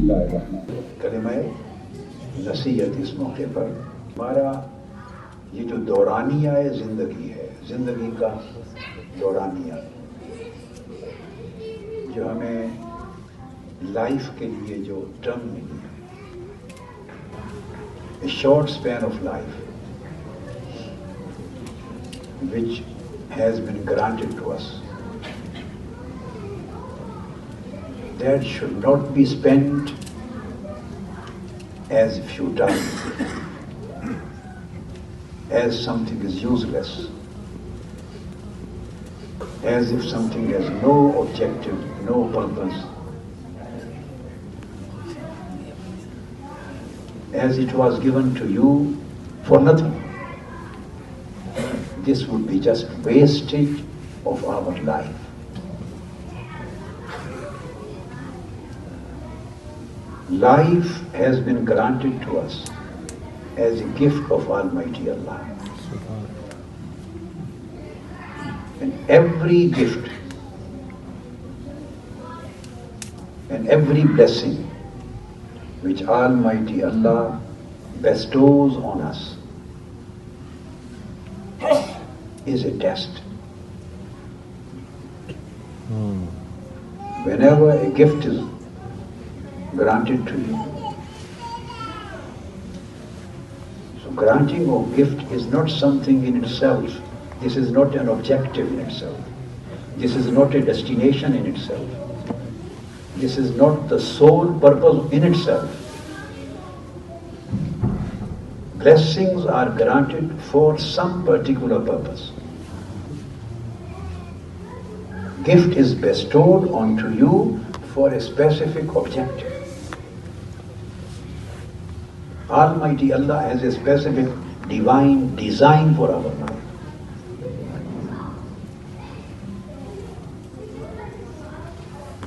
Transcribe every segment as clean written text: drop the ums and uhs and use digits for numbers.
कलिमा नसीहत इस मौके पर हमारा ये जो दौरानिया है, ज़िंदगी का दौरानिया जो हमें लाइफ के लिए जो टर्म मिली है, a short span of life which has been granted to us, that should not be spent as futile, as something is useless, as if something has no objective, no purpose, as it was given to you for nothing. This would be just wastage of our life. Life has been granted to us as a gift of Almighty Allah. And every gift and every blessing which Almighty Allah bestows on us is a test. Whenever a gift is granted to you, so granting of gift is not something in itself. This is not an objective in itself. This is not a destination in itself. This is not the sole purpose in itself. Blessings are granted for some particular purpose. Gift is bestowed onto you for a specific objective. Almighty Allah has a specific divine design for our life.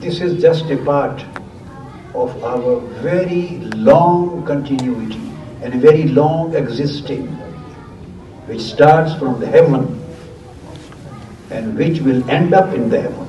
This is just a part of our very long continuity and a very long existing, which starts from the heaven and which will end up in the heaven.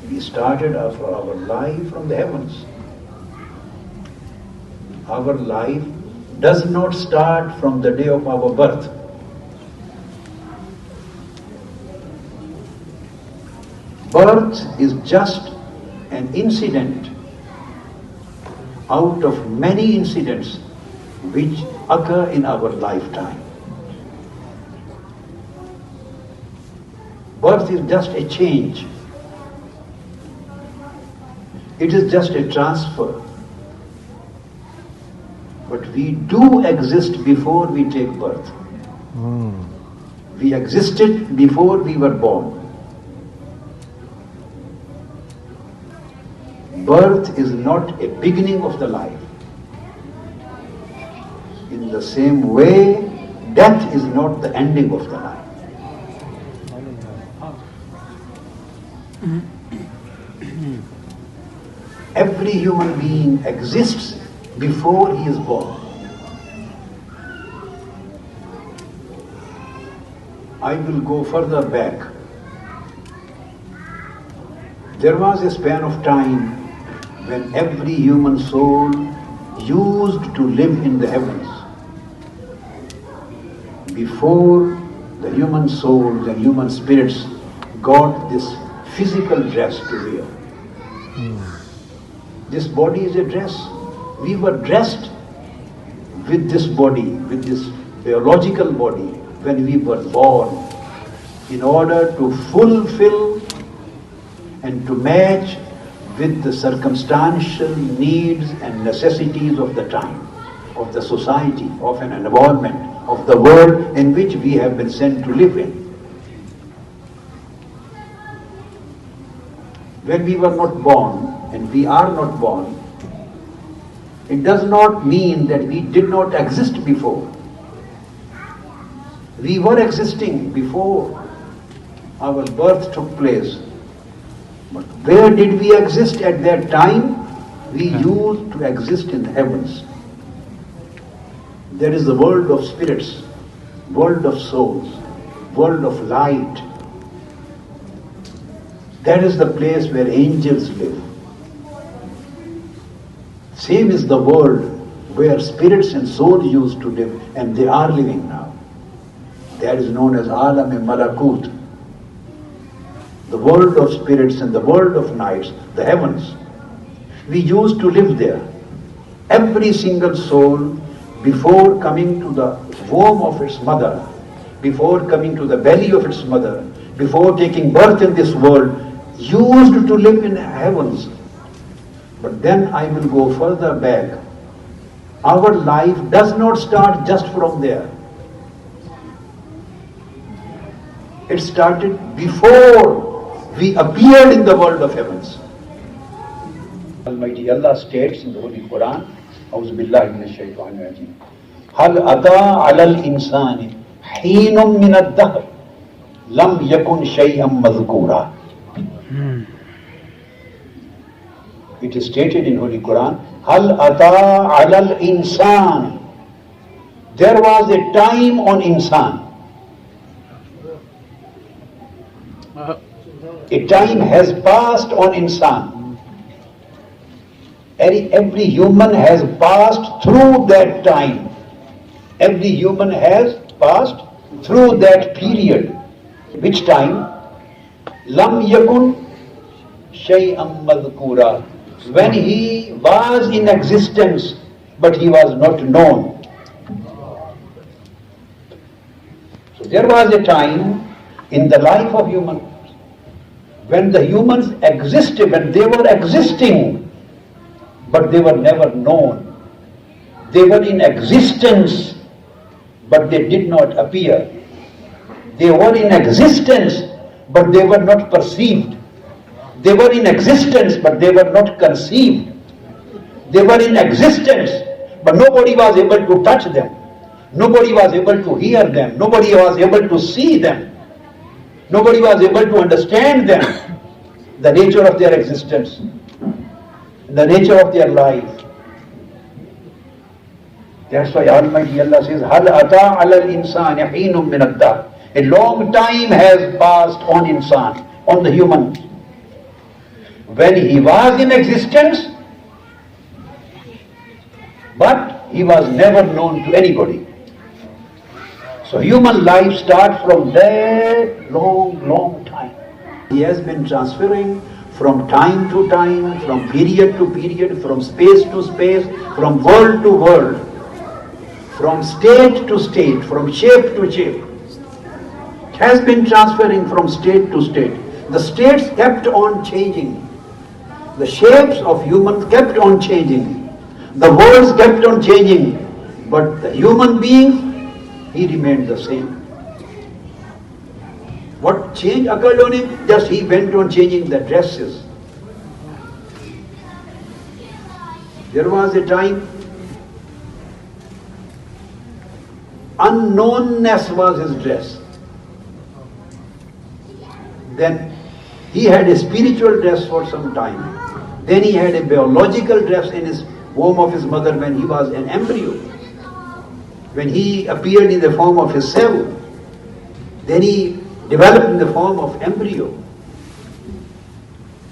We started our life from the heavens. Our life does not start from the day of our birth. Birth is just an incident out of many incidents which occur in our lifetime. Birth is just a change. It is just a transfer. But we do exist before we take birth. We existed before we were born. Birth is not a beginning of the life. In the same way, death is not the ending of the life. Every human being exists before he is born. I will go further back. There was a span of time when every human soul used to live in the heavens. Before the human souls and human spirits got this physical dress to wear. This body is a dress. We were dressed with this body, with this biological body, when we were born, in order to fulfill and to match with the circumstantial needs and necessities of the time, of the society, of an environment, of the world in which we have been sent to live in. When we were not born, and we are not born, it does not mean that we did not exist before. We were existing before our birth took place. But where did we exist at that time? We used to exist in the heavens. There is the world of spirits, world of souls, world of light. That is the place where angels live. Same is the world where spirits and souls used to live, and they are living now. That is known as Alam-e-Malakut, the world of spirits and the world of nights, the heavens. We used to live there. Every single soul, before coming to the womb of its mother, before coming to the belly of its mother, before taking birth in this world, used to live in heavens. But then I will go further back. Our life does not start just from there. It started before we appeared in the world of heavens. Almighty Allah states in the Holy Quran, A'udhu billahi minash shaitanir rajeem, Hal ata alal insani heenum min ad-dahr lam yakun shay'an madhkura. It is stated in Holy Quran, Hal ata alal insan. There was a time on insan. A time has passed on insan. Every human has passed through that time. Every human has passed through that period. Which time? Lam yakun shay'an madhkura. When he was in existence, but he was not known. So there was a time in the life of humans when the humans existed, when they were existing, but they were never known. They were in existence, but they did not appear. They were in existence, but they were not perceived. They were in existence, but they were not conceived. They were in existence, but nobody was able to touch them. Nobody was able to hear them. Nobody was able to see them. Nobody was able to understand them, the nature of their existence, the nature of their life. That's why Almighty Allah says, Hal ata alal insani heenum min ad-dahr. A long time has passed on insan, on the human. When he was in existence, but he was never known to anybody. So human life starts from that long time. He has been transferring from time to time, from period to period, from space to space, from world to world, from state to state, from shape to shape. It has been transferring from state to state. The states kept on changing. The shapes of humans kept on changing. The worlds kept on changing. But the human being, he remained the same. What change occurred on him? Just he went on changing the dresses. There was a time, unknownness was his dress. Then he had a spiritual dress for some time. Then he had a biological dress in his womb of his mother when he was an embryo. When he appeared in the form of a cell. Then he developed in the form of embryo.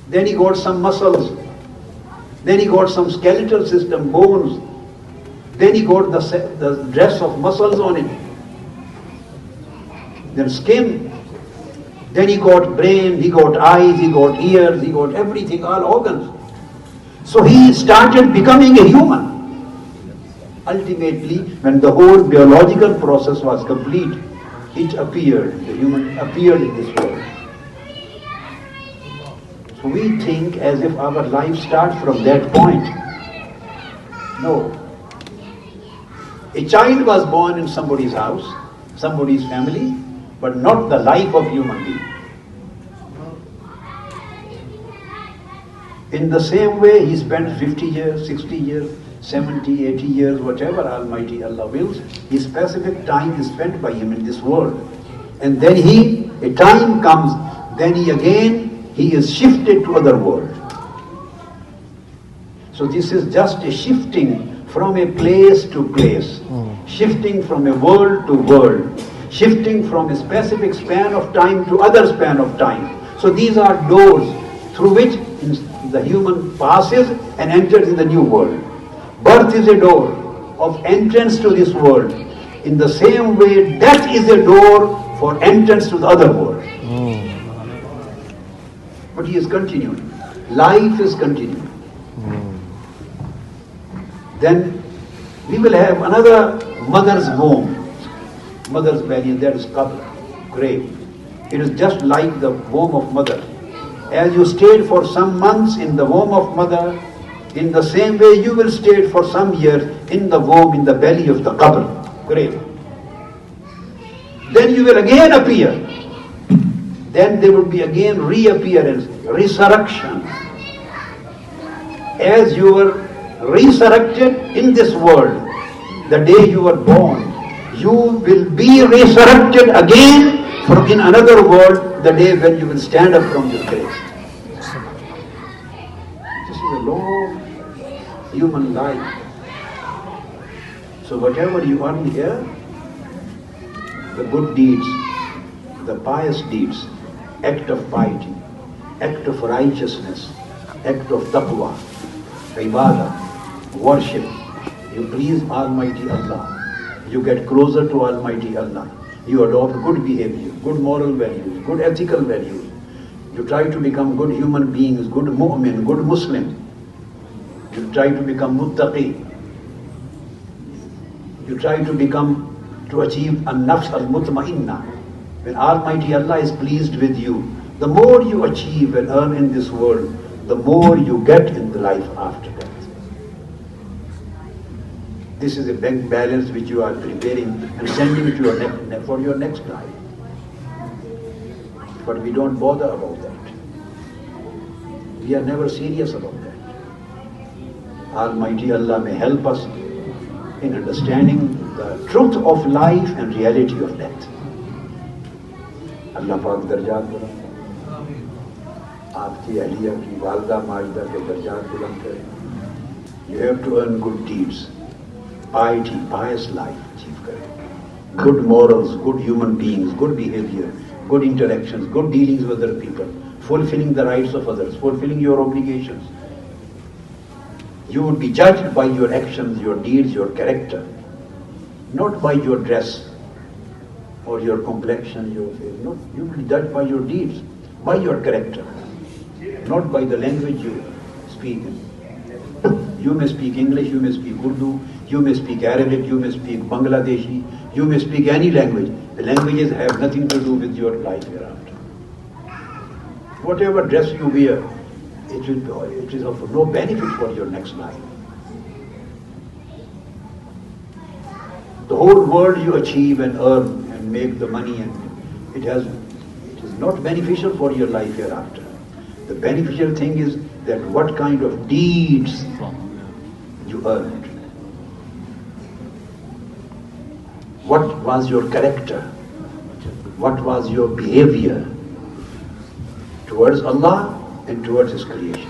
Then he got some muscles. Then he got some skeletal system, bones. Then he got the dress of muscles on it. Then skin. Then he got brain, he got eyes, he got ears, he got everything, all organs. So he started becoming a human. Ultimately, when the whole biological process was complete, it appeared, the human appeared in this world. So we think as if our life starts from that point. No. A child was born in somebody's house, somebody's family, but not the life of human being. In the same way, he spent 50 years, 60 years, 70, 80 years, whatever Almighty Allah wills, his specific time is spent by him in this world. And then a time comes, then he is shifted to other world. So this is just a shifting from a place to place, shifting from a world to world, shifting from a specific span of time to other span of time. So these are doors through which the human passes and enters in the new world. Birth is a door of entrance to this world. In the same way, death is a door for entrance to the other world. But he is continuing. Life is continuing. Then we will have another mother's womb, mother's belly, and that is qabr, grave. It is just like the womb of mother. As you stayed for some months in the womb of mother, in the same way you will stay for some years in the womb, in the belly of the qabr, grave. Then you will again appear. Then there will be again reappearance, resurrection. As you were resurrected in this world, the day you were born, you will be resurrected again from in another world, the day when you will stand up from your grave. This is a long human life. So whatever you earn here, the good deeds, the pious deeds, act of piety, act of righteousness, act of taqwa, ibadah, worship, you please Almighty Allah. You get closer to Almighty Allah. You adopt good behavior, good moral values, good ethical values. You try to become good human beings, good mu'min, good Muslim. You try to become muttaqi. You try to achieve an-nafs al-mutma'inna. When Almighty Allah is pleased with you, the more you achieve and earn in this world, the more you get in the life after death. This is a bank balance which you are preparing and sending to for your next life. But we don't bother about that. We are never serious about that. Almighty Allah may help us in understanding the truth of life and reality of death. Allah पाक दर्जात बुलंद आपकी अहलिया की वालदा Mazda के दर्जात बुलंद करें. You have to earn good deeds, piety, pious life achieve करें. Good morals, good human beings, good behavior, good interactions, good dealings with other people, fulfilling the rights of others, fulfilling your obligations. You would be judged by your actions, your deeds, your character, not by your dress or your complexion, your face. No, you will be judged by your deeds, by your character, not by the language you speak. You may speak English, you may speak Urdu, you may speak Arabic, you may speak Bangladeshi, you may speak any language. The languages have nothing to do with your life hereafter. Whatever dress you wear, it is of no benefit for your next life. The whole world you achieve and earn and make the money, and it is not beneficial for your life hereafter. The beneficial thing is that what kind of deeds you earned. What was your character? What was your behavior towards Allah and towards His creation?